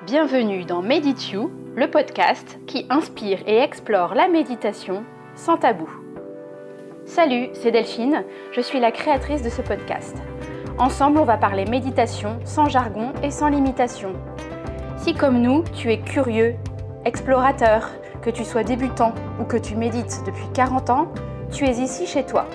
Bienvenue dans Medit You, le podcast qui inspire et explore la méditation sans tabou. Salut, c'est Delphine, je suis la créatrice de ce podcast. Ensemble, on va parler méditation sans jargon et sans limitation. Si comme nous, tu es curieux, explorateur, que tu sois débutant ou que tu médites depuis 40 ans, tu es ici chez toi.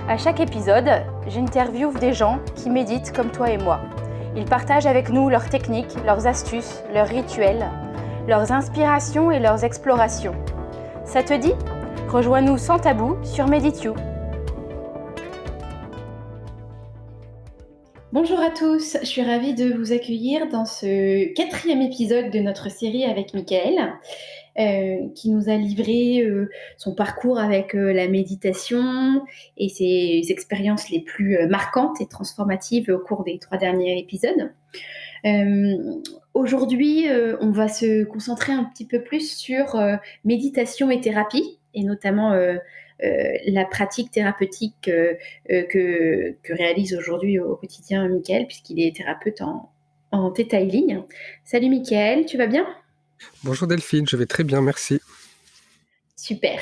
À chaque épisode, j'interviewe des gens qui méditent comme toi et moi. Ils partagent avec nous leurs techniques, leurs astuces, leurs rituels, leurs inspirations et leurs explorations. Ça te dit ? Rejoins-nous sans tabou sur Medit You. Bonjour à tous, je suis ravie de vous accueillir dans ce 4e épisode de notre série avec Mickaël, qui nous a livré son parcours avec la méditation et ses expériences les plus marquantes et transformatives au cours des 3 derniers épisodes. Aujourd'hui, on va se concentrer un petit peu plus sur méditation et thérapie, et notamment la pratique thérapeutique que réalise aujourd'hui au quotidien Mickaël, puisqu'il est thérapeute en Theta Healing. Salut Mickaël, tu vas bien ? Bonjour Delphine, je vais très bien, merci. Super.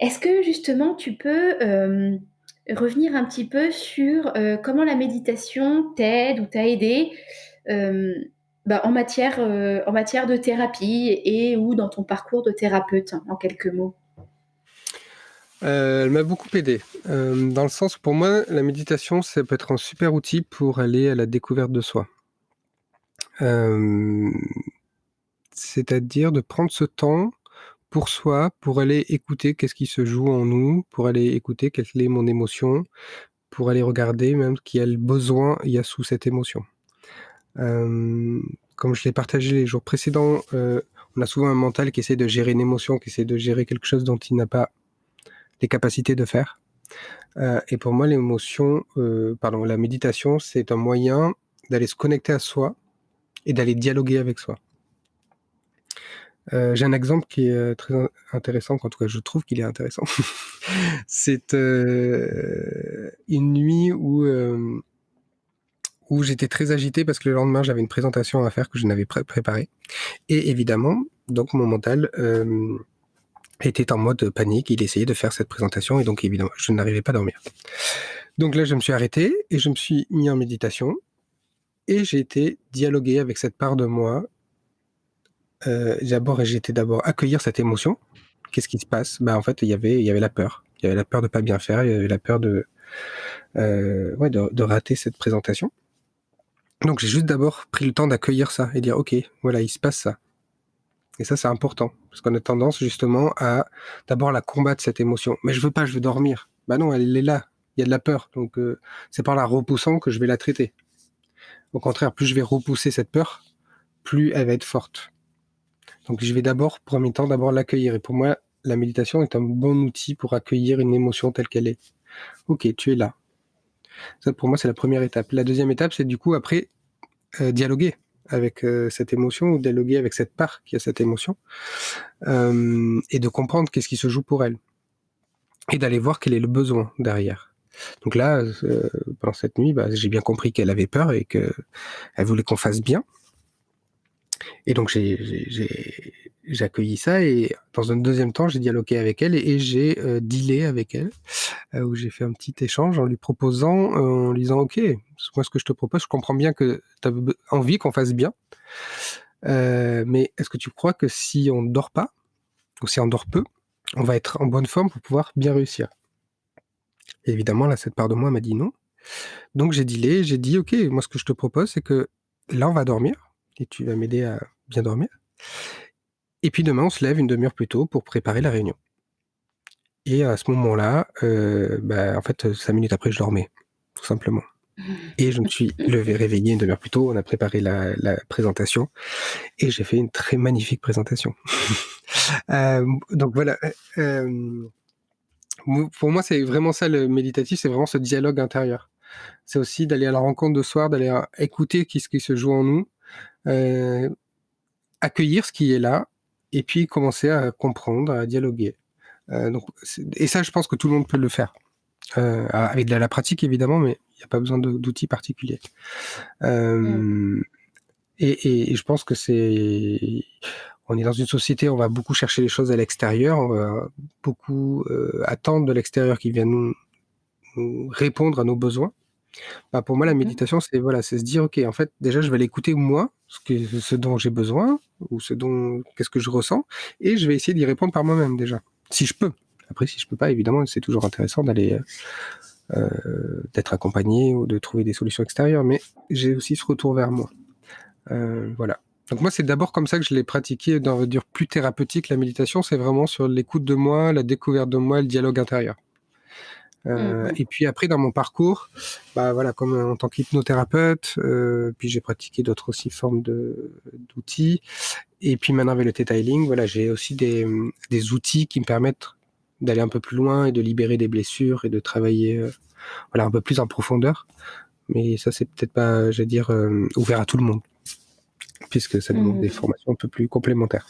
Est-ce que justement tu peux revenir un petit peu sur comment la méditation t'aide ou t'a aidé en matière de thérapie et ou dans ton parcours de thérapeute, en quelques mots ? Elle m'a beaucoup aidé, dans le sens où pour moi, la méditation, ça peut être un super outil pour aller à la découverte de soi. C'est-à-dire de prendre ce temps pour soi, pour aller écouter qu'est-ce qui se joue en nous, pour aller écouter quelle est mon émotion, pour aller regarder même quel besoin il y a sous cette émotion. Comme je l'ai partagé les jours précédents, on a souvent un mental qui essaie de gérer une émotion, qui essaie de gérer quelque chose dont il n'a pas les capacités de faire. Et pour moi, la méditation, c'est un moyen d'aller se connecter à soi et d'aller dialoguer avec soi. J'ai un exemple qui est très intéressant, en tout cas je trouve qu'il est intéressant. C'est une nuit où j'étais très agité parce que le lendemain j'avais une présentation à faire que je n'avais préparée. Et évidemment, donc mon mental était en mode panique, il essayait de faire cette présentation et donc évidemment je n'arrivais pas à dormir. Donc là je me suis arrêté et je me suis mis en méditation et j'ai été dialoguer avec cette part de moi. J'ai été accueillir cette émotion. Qu'est-ce qui se passe ? En fait il y avait la peur. Il y avait la peur de pas bien faire, il y avait la peur de rater cette présentation. Donc j'ai juste d'abord pris le temps d'accueillir ça et dire ok, voilà, il se passe ça. Et ça, c'est important, parce qu'on a tendance justement à d'abord la combattre, cette émotion. Mais je veux pas, je veux dormir. Non, elle est là, il y a de la peur, donc c'est par la repoussant que je vais la traiter. Au contraire, plus je vais repousser cette peur, plus elle va être forte. Donc je vais premier temps, l'accueillir. Et pour moi, la méditation est un bon outil pour accueillir une émotion telle qu'elle est. Ok, tu es là. Ça, pour moi, c'est la première étape. La deuxième étape, c'est du coup après dialoguer avec cette émotion ou dialoguer avec cette part qui a cette émotion et de comprendre qu'est-ce qui se joue pour elle et d'aller voir quel est le besoin derrière. Donc là, pendant cette nuit, j'ai bien compris qu'elle avait peur et qu'elle voulait qu'on fasse bien. Et donc j'ai accueilli ça et dans un deuxième temps, j'ai dialogué avec elle et j'ai dealé avec elle où j'ai fait un petit échange en lui disant ok, moi ce que je te propose, je comprends bien que tu as envie qu'on fasse bien, mais est-ce que tu crois que si on ne dort pas ou si on dort peu, on va être en bonne forme pour pouvoir bien réussir ? Et évidemment là, cette part de moi m'a dit non. Donc j'ai dit ok, moi ce que je te propose, c'est que là on va dormir et tu vas m'aider à bien dormir. Et puis demain on se lève une demi-heure plus tôt pour préparer la réunion. Et à ce moment-là, en fait 5 minutes après je dormais, tout simplement. Et je me suis réveillé une demi-heure plus tôt, on a préparé la présentation et j'ai fait une très magnifique présentation. Donc voilà, pour moi c'est vraiment ça le méditatif, c'est vraiment ce dialogue intérieur. C'est aussi d'aller à la rencontre de soi, d'aller écouter ce qui se joue en nous, accueillir ce qui est là et puis commencer à comprendre, à dialoguer. Et ça je pense que tout le monde peut le faire. Avec de la pratique évidemment, mais il n'y a pas besoin d'outils particuliers. Et je pense que on est dans une société, on va beaucoup chercher les choses à l'extérieur, on va beaucoup attendre de l'extérieur qui vient nous répondre à nos besoins. Bah, pour moi, la Mhm. méditation, c'est se dire, ok, en fait, déjà, je vais l'écouter moi, ce dont j'ai besoin, ou qu'est-ce que je ressens, et je vais essayer d'y répondre par moi-même déjà, si je peux. Après, si je peux pas, évidemment, c'est toujours intéressant d'être accompagné ou de trouver des solutions extérieures, mais j'ai aussi ce retour vers moi. Voilà. Donc moi, c'est d'abord comme ça que je l'ai pratiqué, on va dire plus thérapeutique. La méditation, c'est vraiment sur l'écoute de moi, la découverte de moi, le dialogue intérieur. Mhm. Et puis après, dans mon parcours, bah voilà, comme en tant qu'hypnothérapeute, puis j'ai pratiqué d'autres aussi formes d'outils. Et puis maintenant avec le Theta Healing, voilà, j'ai aussi des outils qui me permettent d'aller un peu plus loin et de libérer des blessures et de travailler voilà, un peu plus en profondeur. Mais ça, c'est peut-être pas, je vais dire, ouvert à tout le monde, puisque ça demande des Mhm. formations un peu plus complémentaires.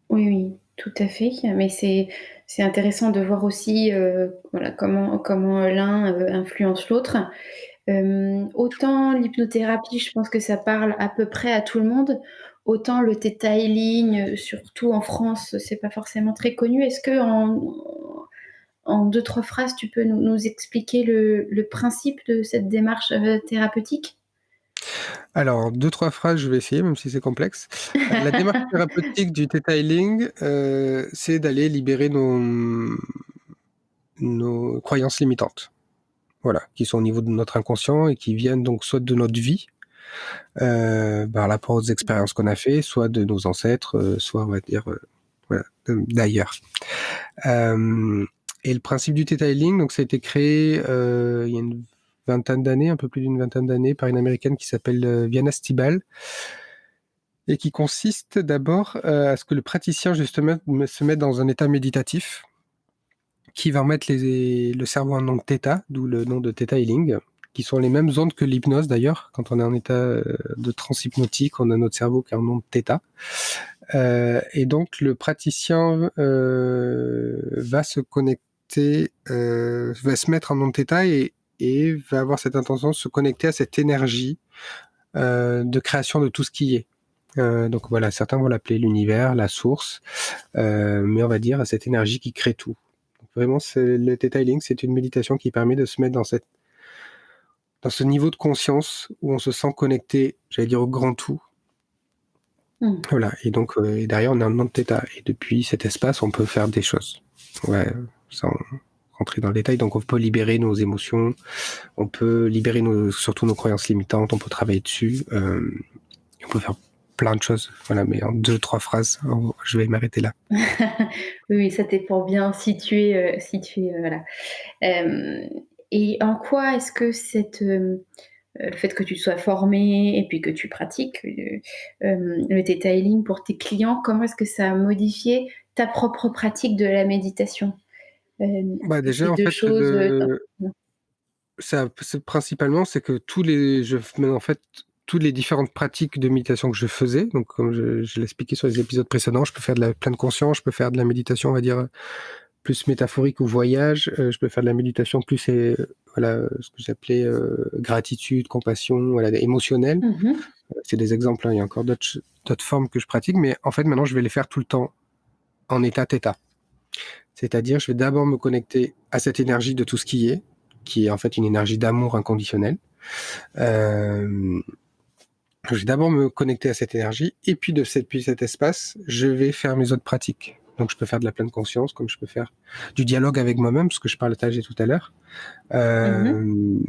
Oui, oui, tout à fait. Mais c'est intéressant de voir aussi voilà, comment l'un influence l'autre. Autant l'hypnothérapie, je pense que ça parle à peu près à tout le monde, autant le theta healing, surtout en France, c'est pas forcément très connu. Est-ce que en deux, trois phrases, tu peux nous expliquer le principe de cette démarche thérapeutique? Alors, en deux, trois phrases, je vais essayer, même si c'est complexe. La démarche thérapeutique du Theta Healing, c'est d'aller libérer nos croyances limitantes. Voilà, qui sont au niveau de notre inconscient et qui viennent donc soit de notre vie, par rapport aux expériences qu'on a fait, soit de nos ancêtres, soit on va dire voilà, d'ailleurs. Et le principe du Theta Healing, donc ça a été créé il y a une vingtaine d'années, un peu plus d'une vingtaine d'années, par une américaine qui s'appelle Viana Stibal, et qui consiste d'abord à ce que le praticien justement se mette dans un état méditatif qui va mettre le cerveau en onde θ, d'où le nom de Theta Healing, qui sont les mêmes ondes que l'hypnose d'ailleurs. Quand on est en état de transe hypnotique, on a notre cerveau qui est en onde θ. Et donc le praticien va se connecter, va se mettre en onde θ et va avoir cette intention de se connecter à cette énergie de création de tout ce qui est. Donc voilà, certains vont l'appeler l'univers, la source, mais on va dire à cette énergie qui crée tout. Donc vraiment, le Theta Healing, c'est une méditation qui permet de se mettre dans ce niveau de conscience où on se sent connecté, j'allais dire au grand tout. Mmh. Voilà, et donc et derrière on est en monde Theta, et depuis cet espace on peut faire des choses. Ouais, sans rentrer dans le détail, donc on peut libérer nos émotions, on peut libérer surtout nos croyances limitantes, on peut travailler dessus, on peut faire plein de choses. Voilà, mais en deux, trois phrases, je vais m'arrêter là. Oui, oui, c'était pour bien situer, voilà. Hem et en quoi est-ce que le fait que tu sois formée et puis que tu pratiques, le theta healing pour tes clients, comment est-ce que ça a modifié ta propre pratique de la méditation? Bah Est-ce que déjà c'est en 2 fait, choses, principalement, c'est que en fait, toutes les différentes pratiques de méditation que je faisais, donc comme je l'ai expliqué sur les épisodes précédents, je peux faire de la pleine conscience, je peux faire de la méditation, on va dire, plus métaphorique ou voyage, je peux faire de la méditation plus, voilà, ce que j'appelais gratitude, compassion, voilà, émotionnelle. Mmh. C'est des exemples, hein, il y a encore d'autres formes que je pratique, mais en fait, maintenant, je vais les faire tout le temps en état θ. C'est-à-dire, je vais d'abord me connecter à cette énergie de tout ce qui est en fait une énergie d'amour inconditionnel. Euh, je vais d'abord me connecter à cette énergie, et puis depuis cet espace, je vais faire mes autres pratiques. Donc, je peux faire de la pleine conscience, comme je peux faire du dialogue avec moi-même, ce que je partageais tout à l'heure. Mmh.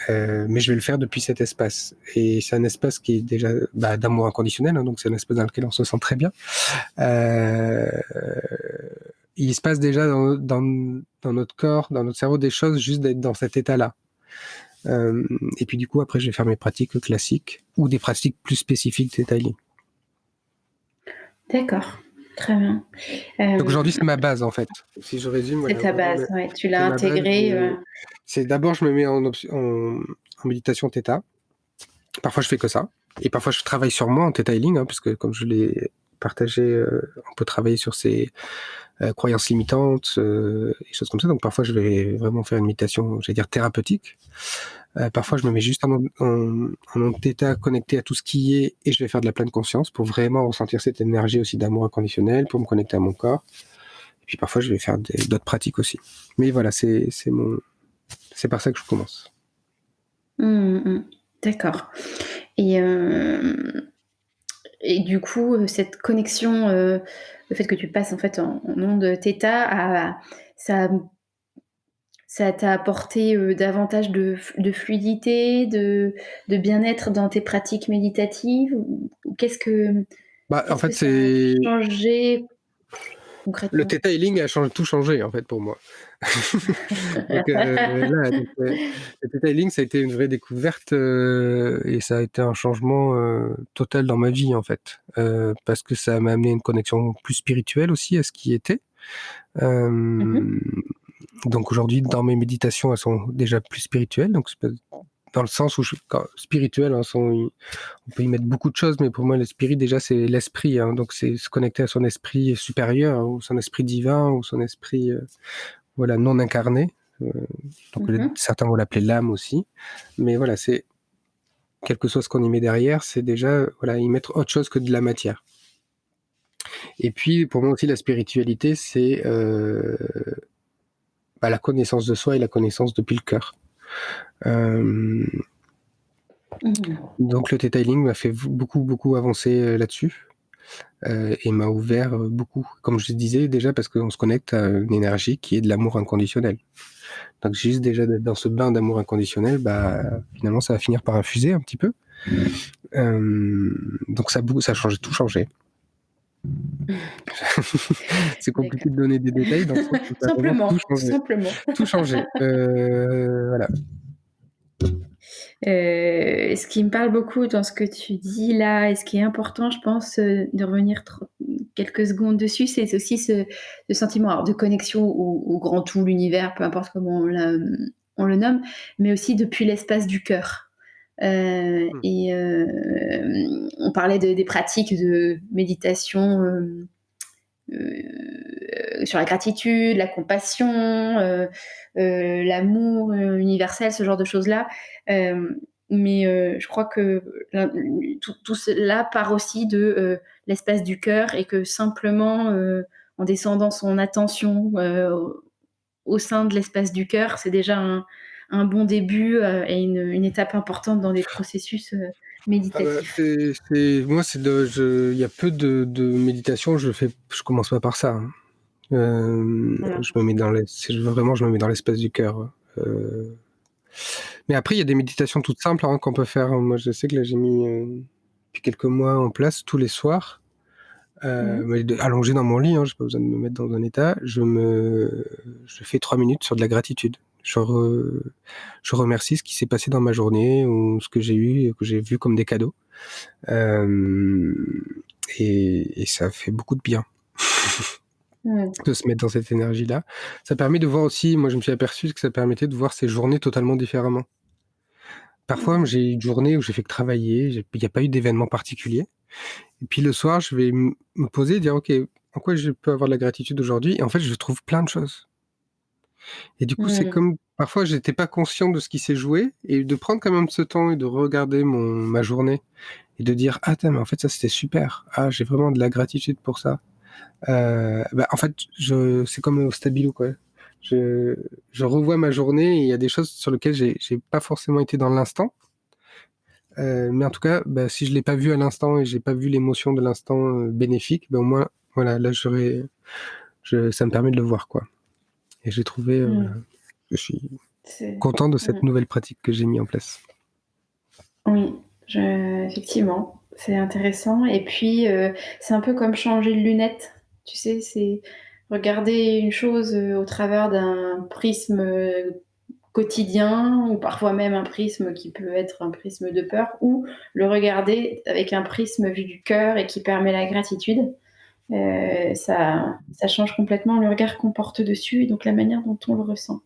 Euh, mais je vais le faire depuis cet espace. Et c'est un espace qui est déjà d'amour inconditionnel, hein, donc c'est un espace dans lequel on se sent très bien. Euh, il se passe déjà dans notre corps, dans notre cerveau, des choses juste d'être dans cet état-là. Et puis du coup, après, je vais faire mes pratiques classiques ou des pratiques plus spécifiques de Theta Healing. D'accord, très bien. Donc Hem, aujourd'hui, c'est ma base en fait. Si je résume, c'est voilà, ta aujourd'hui, base, ouais, tu c'est l'as ma base. intégré, C'est d'abord, je me mets en méditation Theta. Parfois, je fais que ça. Et parfois, je travaille sur moi en Theta Healing, hein, puisque comme je l'ai partagé, on peut travailler sur ces croyances limitantes, et choses comme ça. Donc parfois, je vais vraiment faire une méditation, j'allais dire thérapeutique. Parfois, je me mets juste en mode thêta connecté à tout ce qui est et je vais faire de la pleine conscience pour vraiment ressentir cette énergie aussi d'amour inconditionnel, pour me connecter à mon corps. Et puis parfois, je vais faire d'autres pratiques aussi. Mais voilà, c'est par ça que je commence. D'accord. Et, et du coup, cette connexion, le fait que tu passes en fait en onde θ, ça, ça t'a apporté davantage de fluidité, de bien-être dans tes pratiques méditatives ou En qu'est-ce que fait, ça a c'est changé le concrètement? Theta Healing a tout changé en fait pour moi. Donc le Theta Healing, ça a été une vraie découverte et ça a été un changement total dans ma vie en fait, parce que ça m'a amené une connexion plus spirituelle aussi à ce qui était. Mmh. Donc aujourd'hui, dans mes méditations, elles sont déjà plus spirituelles. Donc dans le sens où spirituel, hein, on peut y mettre beaucoup de choses, mais pour moi, le spirit, déjà, c'est l'esprit. Hein, donc c'est se connecter à son esprit supérieur, hein, ou son esprit divin, ou son esprit voilà, non incarné. Euh, donc Mmh. certains vont l'appeler l'âme aussi. Mais voilà, c'est quel que soit ce qu'on y met derrière, c'est déjà voilà, y mettre autre chose que de la matière. Et puis, pour moi aussi, la spiritualité, c'est la connaissance de soi et la connaissance depuis le cœur. Euh, Mmh. donc le Theta Healing m'a fait beaucoup avancer là-dessus et m'a ouvert beaucoup. Comme je disais déjà, parce qu'on se connecte à une énergie qui est de l'amour inconditionnel. Donc juste déjà d'être dans ce bain d'amour inconditionnel, finalement ça va finir par infuser un petit peu. Donc ça a changé, tout changé. C'est D'accord. compliqué de donner des détails dans le sens où ça a vraiment Simplement, tout tout changé. simplement. Tout changé. Voilà. Ce qui me parle beaucoup dans ce que tu dis là et ce qui est important, je pense, de revenir quelques secondes dessus, c'est aussi ce sentiment alors de connexion au grand tout, l'univers, peu importe comment on le nomme, mais aussi depuis l'espace du cœur. Hmm. Et on parlait des pratiques de méditation sur la gratitude, la compassion, l'amour universel, ce genre de choses-là. Mais je crois que tout cela part aussi de l'espace du cœur et que simplement en descendant son attention au sein de l'espace du cœur, c'est déjà un bon début et une étape importante dans des processus méditatifs. Moi, il y a peu de méditation, je commence pas par ça. Hein. Voilà. Je me mets dans l'espace du cœur. Hein. Mais après, il y a des méditations toutes simples qu'on peut faire. Moi, je sais que là, j'ai mis depuis quelques mois en place tous les soirs. Mhm. Allongé dans mon lit, hein, j'ai pas besoin de me mettre dans un état. Je fais 3 minutes sur de la gratitude. Je remercie ce qui s'est passé dans ma journée ou ce que j'ai eu, que j'ai vu comme des cadeaux. Euh, et ça fait beaucoup de bien Mhm. de se mettre dans cette énergie-là. Ça permet de voir aussi, moi je me suis aperçu que ça permettait de voir ces journées totalement différemment. Parfois, j'ai eu une journée où j'ai fait que travailler, il n'y a pas eu d'événement particulier. Et puis le soir, je vais me poser et dire, OK, en quoi je peux avoir de la gratitude aujourd'hui? Et en fait, je trouve plein de choses. Et du coup, c'est Mhm. comme, parfois, j'étais pas conscient de ce qui s'est joué, et de prendre quand même ce temps et de regarder ma journée, et de dire, ah, mais en fait, ça, c'était super. Ah, j'ai vraiment de la gratitude pour ça. En fait, c'est comme au stabilo, quoi. Je, je revois ma journée et il y a des choses sur lesquelles j'ai pas forcément été dans l'instant. Mais en tout cas, si je l'ai pas vu à l'instant et j'ai pas vu l'émotion de l'instant bénéfique, au moins, voilà, là, ça me permet de le voir, quoi. Et j'ai trouvé, voilà, Mhm. je suis C'est- content de cette Mhm. nouvelle pratique que j'ai mis en place. Oui, effectivement, c'est intéressant. Et puis, c'est un peu comme changer de lunettes. Tu sais, c'est regarder une chose au travers d'un prisme quotidien, ou parfois même un prisme qui peut être un prisme de peur, ou le regarder avec un prisme vu du cœur et qui permet la gratitude. Ça change complètement le regard qu'on porte dessus et donc la manière dont on le ressent.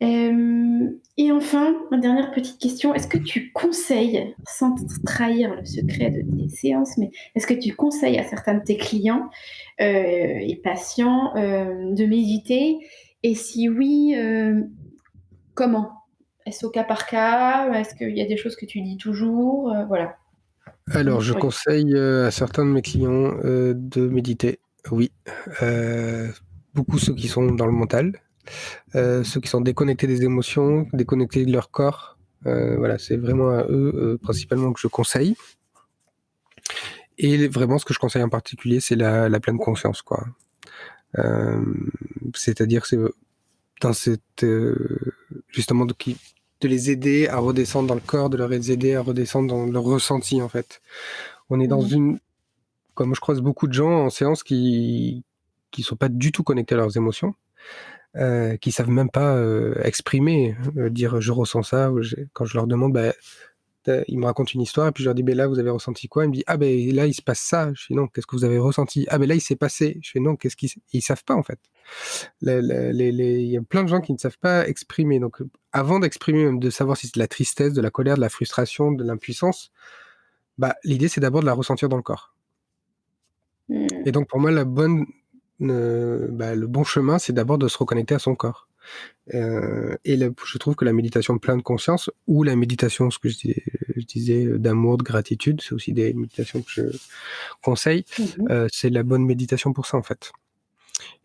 Et enfin, ma dernière petite question, est-ce que tu conseilles, sans trahir le secret de tes séances, mais est-ce que tu conseilles à certains de tes clients et patients de méditer? Et si oui, comment? Est-ce au cas par cas? Est-ce qu'il y a des choses que tu dis toujours? Voilà. Alors, je Oui. conseille à certains de mes clients de méditer. Oui. Beaucoup ceux qui sont dans le mental, ceux qui sont déconnectés des émotions, déconnectés de leur corps. Voilà, c'est vraiment à eux principalement que je conseille. Et vraiment, ce que je conseille en particulier, c'est la pleine conscience, quoi. C'est-à-dire, c'est dans cette justement de les aider à redescendre dans le corps, de leur aider à redescendre dans leur ressenti, en fait. On est dans une comme je croise beaucoup de gens en séance qui sont pas du tout connectés à leurs émotions, qui savent même pas exprimer, dire je ressens ça. Quand je leur demande, ils me racontent une histoire et puis je leur dis là vous avez ressenti quoi? Ils me disent ah ben là il se passe ça. Je fais non, qu'est-ce que vous avez ressenti? Ah ben là il s'est passé. Je fais non, ils savent pas en fait. Il y a plein de gens qui ne savent pas exprimer. Donc avant d'exprimer, même de savoir si c'est de la tristesse, de la colère, de la frustration, de l'impuissance, l'idée c'est d'abord de la ressentir dans le corps. Et donc pour moi, le bon chemin, c'est d'abord de se reconnecter à son corps. Je trouve que la méditation de pleine conscience ou la méditation, ce que je disais d'amour, de gratitude, c'est aussi des méditations que je conseille. C'est la bonne méditation pour ça en fait.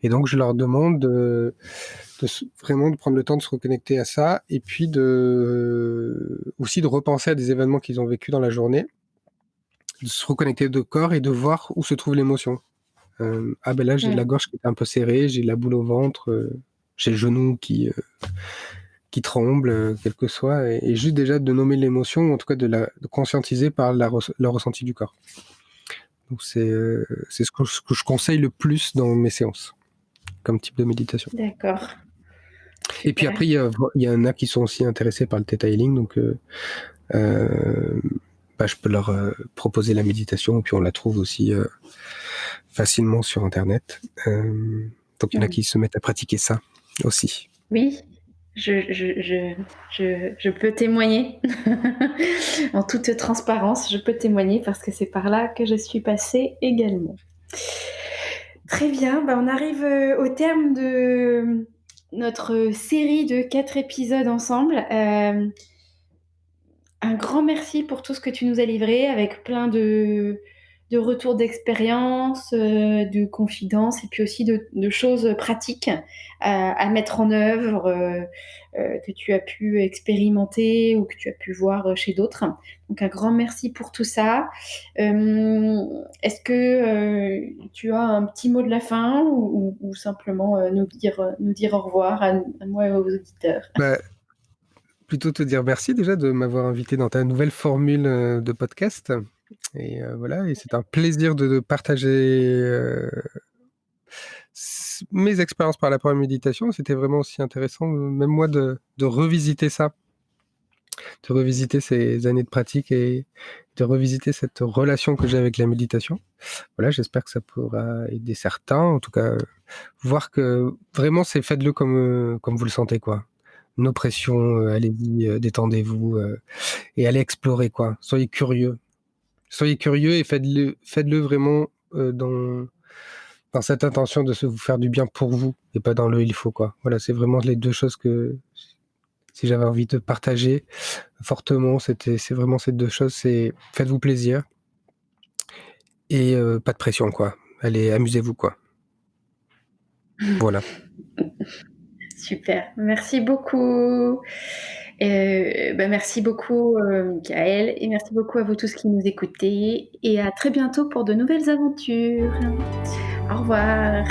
Et donc je leur demande vraiment de prendre le temps de se reconnecter à ça et puis aussi de repenser à des événements qu'ils ont vécus dans la journée, de se reconnecter de corps et de voir où se trouve l'émotion. Là, j'ai la gorge qui est un peu serrée, j'ai la boule au ventre, j'ai le genou qui tremble, quel que soit, et juste déjà de nommer l'émotion, ou en tout cas de conscientiser par le ressenti du corps. Donc c'est ce que je conseille le plus dans mes séances, comme type de méditation. D'accord. Et puis après, il y en a qui sont aussi intéressés par le Theta Healing, donc je peux leur proposer la méditation, et puis on la trouve aussi facilement sur Internet. Donc il y en a qui se mettent à pratiquer ça aussi. Oui, je peux témoigner. En toute transparence, je peux témoigner parce que c'est par là que je suis passée également. Très bien, on arrive au terme de notre série de 4 épisodes ensemble. Un grand merci pour tout ce que tu nous as livré avec plein de retours d'expérience, de confidences et puis aussi de choses pratiques à mettre en œuvre, que tu as pu expérimenter ou que tu as pu voir chez d'autres. Donc un grand merci pour tout ça. Est-ce que tu as un petit mot de la fin ou simplement nous dire au revoir à moi et aux auditeurs? Plutôt te dire merci déjà de m'avoir invité dans ta nouvelle formule de podcast. Et voilà, et c'est un plaisir de partager mes expériences par rapport à la méditation. C'était vraiment aussi intéressant, même moi, de revisiter ça, de revisiter ces années de pratique et de revisiter cette relation que j'ai avec la méditation. Voilà, j'espère que ça pourra aider certains. En tout cas, voir que vraiment, faites-le comme vous le sentez, quoi. No pression, allez-y, détendez-vous et allez explorer, quoi. Soyez curieux. Soyez curieux et faites-le vraiment dans cette intention de vous faire du bien pour vous et pas dans le il faut, quoi. Voilà, c'est vraiment les deux choses que si j'avais envie de partager fortement, c'est vraiment ces deux choses, c'est faites-vous plaisir et pas de pression, quoi. Allez, amusez-vous, quoi. Voilà. Super, merci beaucoup. Merci beaucoup, Michael, et merci beaucoup à vous tous qui nous écoutez et à très bientôt pour de nouvelles aventures. Au revoir.